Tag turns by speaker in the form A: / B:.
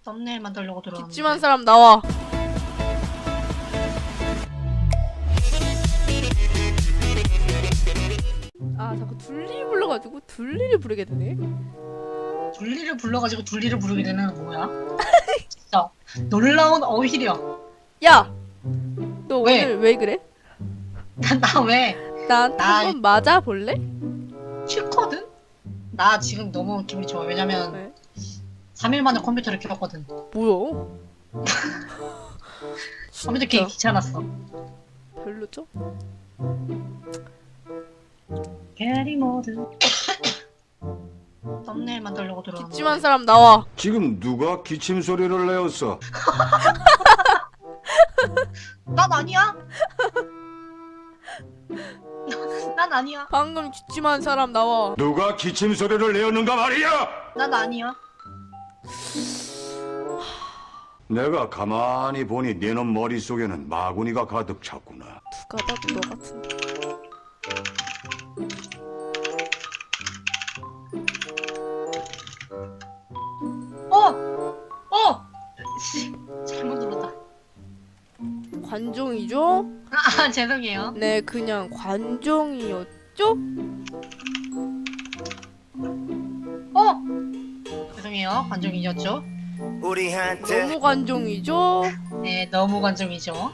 A: 썸네일 만들려고 들어왔는데.
B: 기침한 사람 나와. 아 자꾸 둘리 불러가지고 둘리를 부르게 되네.
A: 둘리를 불러가지고 둘리를 부르게 되는 뭐야? 진짜 놀라운 어휘력.
B: 야! 너
A: 왜?
B: 오늘 왜 그래?
A: 나 왜?
B: 나한테
A: 나-
B: 한번 맞아볼래?
A: 싫거든? 나 지금 너무 기분이 좋아. 왜냐면
B: 왜?
A: 3일 만에 컴퓨터를 켰거든.
B: 뭐야?
A: 컴퓨터 켜기 귀찮았어.
B: 별로죠?
A: 게리 모드. 썸네일 만들려고 들어왔는데.
B: 기침한 사람 나와.
C: 지금 누가 기침 소리를 내었어?
A: 난 아니야. 난 아니야.
B: 방금 기침한 사람 나와.
C: 누가 기침 소리를 내었는가 말이야!
A: 난 아니야.
C: 내가 가만히 보니 네놈 머릿속에는 마구니가 가득 찼구나.
B: 누가 봐도 너 같은데.
A: 씨, 잘못 눌렀다.
B: 관종이죠?
A: 아, 죄송해요.
B: 네, 그냥 관종이었죠?
A: 죄송해요. 관종이었죠?
D: 우리한테
B: 너무 관종이죠?
A: 네, 너무 관종이죠.